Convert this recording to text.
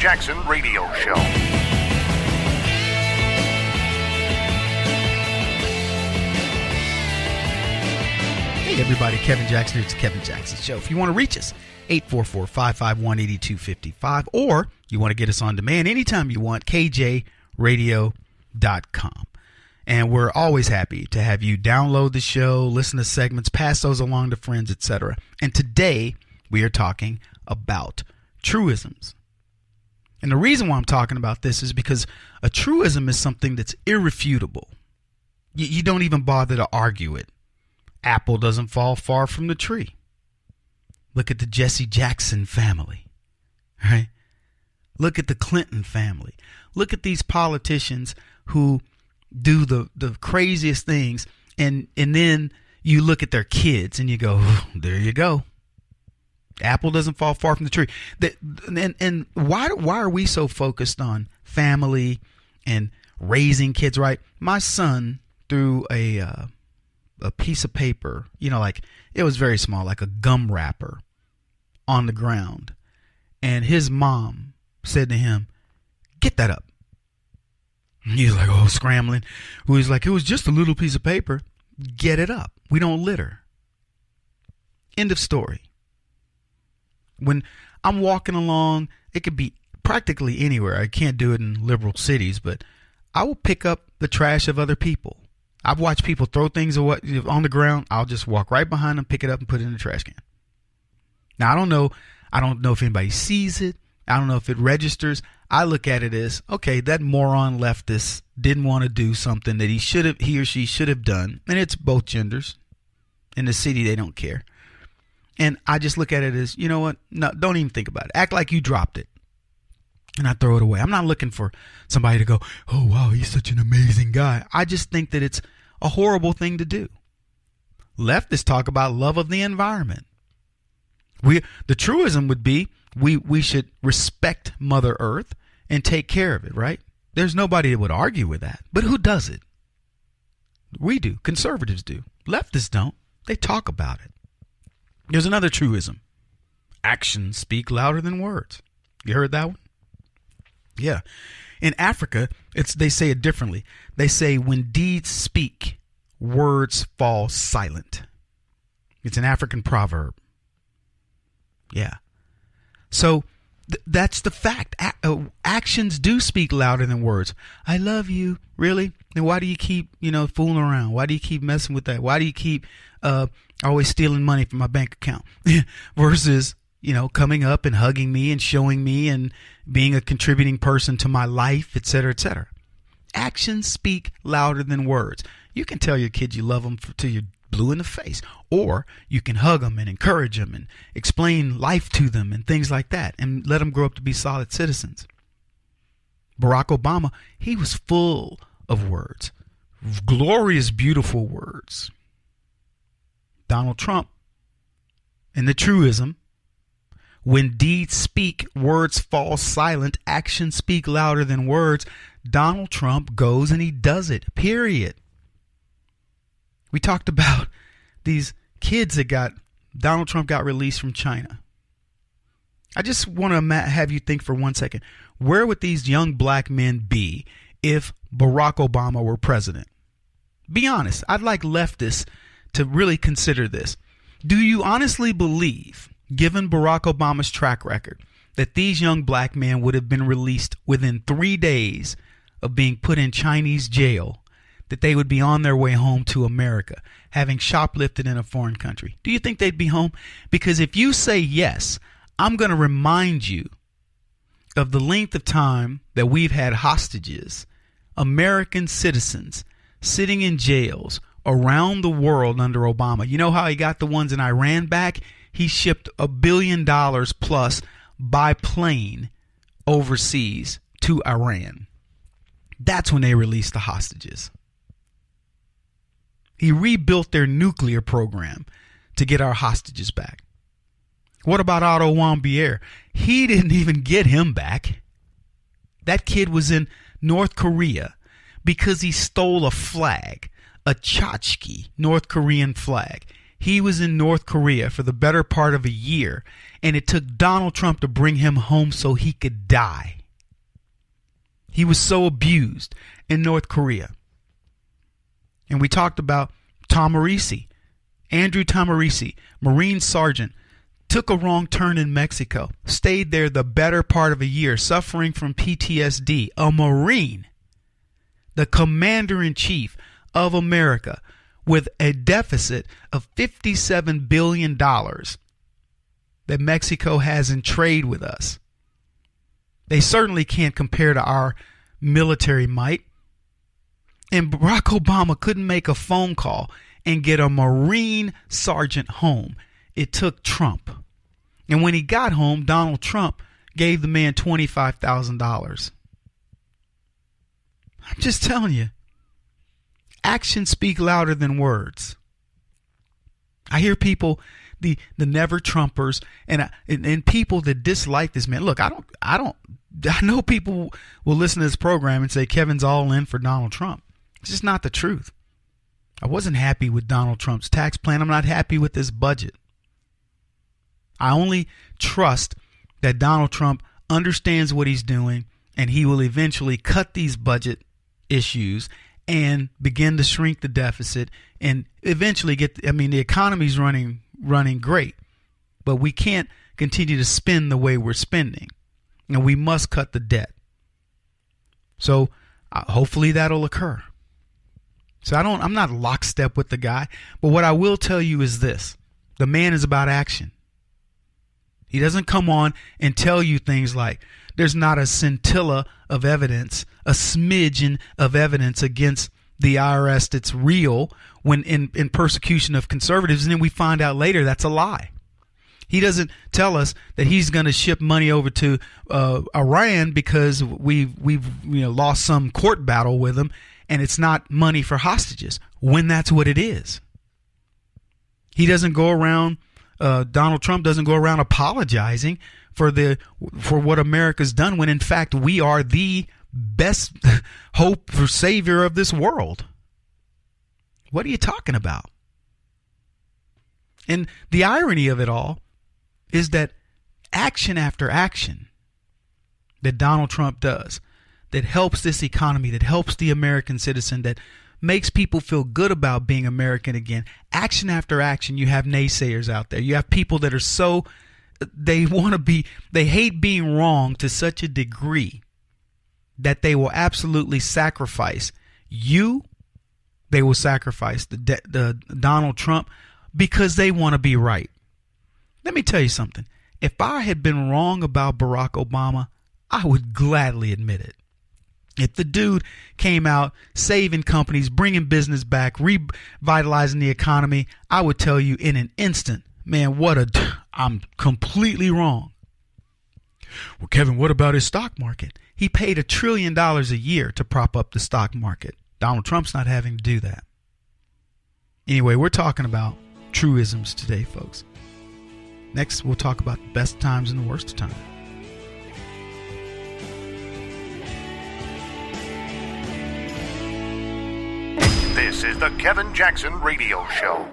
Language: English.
Jackson Radio Show. Hey everybody, Kevin Jackson here. It's the Kevin Jackson Show. If you want to reach us, 844-551-8255, or you want to get us on demand anytime you want, KJRadio.com. And we're always happy to have you download the show, listen to segments, pass those along to friends, etc. And today we are talking about truisms. And the reason why I'm talking about this is because a truism is something that's irrefutable. You don't even bother to argue it. Apple doesn't fall far from the tree. Look at the Jesse Jackson family, right? Look at the Clinton family. Look at these politicians who do the craziest things, and then you look at their kids and you go, oh, there you go. Apple doesn't fall far from the tree. And why are we so focused on family and raising kids right? My son threw a piece of paper, like it was very small, like a gum wrapper on the ground. And his mom said to him, get that up. And he's like, oh, scrambling. He's like, it was just a little piece of paper. Get it up. We don't litter. End of story. When I'm walking along, it could be practically anywhere. I can't do it in liberal cities, but I will pick up the trash of other people. I've watched people throw things on the ground. I'll just walk right behind them, pick it up, and put it in the trash can. Now, I don't know if anybody sees it. I don't know if it registers. I look at it as, okay, that moron leftist didn't want to do something that he or she should have done. And it's both genders. In the city, they don't care. And I just look at it as, you know what? No, don't even think about it. Act like you dropped it. And I throw it away. I'm not looking for somebody to go, oh, wow, he's such an amazing guy. I just think that it's a horrible thing to do. Leftists talk about love of the environment. The truism would be we should respect Mother Earth and take care of it, right? There's nobody that would argue with that. But who does it? We do. Conservatives do. Leftists don't. They talk about it. There's another truism. Actions speak louder than words. You heard that one? Yeah. In Africa, they say it differently. They say when deeds speak, words fall silent. It's an African proverb. Yeah. So that's the fact. Actions do speak louder than words. I love you. Really? Then why do you keep, fooling around? Why do you keep messing with that? Why do you keep always stealing money from my bank account? Versus, coming up and hugging me and showing me and being a contributing person to my life, et cetera, et cetera. Actions speak louder than words. You can tell your kids you love them till you're blue in the face, or you can hug them and encourage them and explain life to them and things like that and let them grow up to be solid citizens. Barack Obama, he was full of words, glorious, beautiful words. Donald Trump, and the truism, when deeds speak, words fall silent, actions speak louder than words. Donald Trump goes and he does it, period. We talked about these kids Donald Trump got released from China. I just want to have you think for 1 second. Where would these young black men be if Barack Obama were president? Be honest. I'd like leftists to really consider this. Do you honestly believe, given Barack Obama's track record, that these young black men would have been released within 3 days of being put in Chinese jail, that they would be on their way home to America, having shoplifted in a foreign country? Do you think they'd be home? Because if you say yes, I'm going to remind you of the length of time that we've had hostages, American citizens, sitting in jails around the world under Obama. You know how he got the ones in Iran back? He shipped $1 billion plus by plane overseas to Iran. That's when they released the hostages. He rebuilt their nuclear program to get our hostages back. What about Otto Warmbier? He didn't even get him back. That kid was in North Korea because he stole a flag, a tchotchke North Korean flag. he was in North Korea for the better part of a year, and it took Donald Trump to bring him home so he could die. He was so abused in North Korea. And we talked about Tamarisi, Andrew Tamarisi, Marine Sergeant, took a wrong turn in Mexico, stayed there the better part of a year, suffering from PTSD. A Marine, the commander-in-chief of America, with a deficit of $57 billion that Mexico has in trade with us. They certainly can't compare to our military might. And Barack Obama couldn't make a phone call and get a Marine sergeant home. It took Trump. And when he got home, Donald Trump gave the man $25,000. I'm just telling you, actions speak louder than words. I hear people, the never Trumpers, and people that dislike this man. Look, I know people will listen to this program and say Kevin's all in for Donald Trump. It's just not the truth. I wasn't happy with Donald Trump's tax plan. I'm not happy with this budget. I only trust that Donald Trump understands what he's doing, and he will eventually cut these budget issues and begin to shrink the deficit and eventually the economy's running great, but we can't continue to spend the way we're spending, and we must cut the debt. So hopefully that'll occur. So I'm not lockstep with the guy, but what I will tell you is this: the man is about action. He doesn't come on and tell you things like there's not a scintilla of evidence, a smidgen of evidence against the IRS that's real when in persecution of conservatives, and then we find out later that's a lie. He doesn't tell us that he's going to ship money over to Iran because we've lost some court battle with them, and it's not money for hostages, when that's what it is. He doesn't go around. Donald Trump doesn't go around apologizing for what America's done, when in fact we are the best hope for savior of this world. What are you talking about? And the irony of it all is that action after action that Donald Trump does, that helps this economy, that helps the American citizen, that makes people feel good about being American again, action after action, you have naysayers out there. You have people that are they hate being wrong to such a degree that they will absolutely sacrifice you. They will sacrifice the Donald Trump because they want to be right. Let me tell you something. If I had been wrong about Barack Obama, I would gladly admit it. If the dude came out saving companies, bringing business back, revitalizing the economy, I would tell you in an instant, man, I'm completely wrong. Well, Kevin, what about his stock market? He paid $1 trillion a year to prop up the stock market. Donald Trump's not having to do that. Anyway, we're talking about truisms today, folks. Next, we'll talk about the best times and the worst times. This is the Kevin Jackson Radio Show.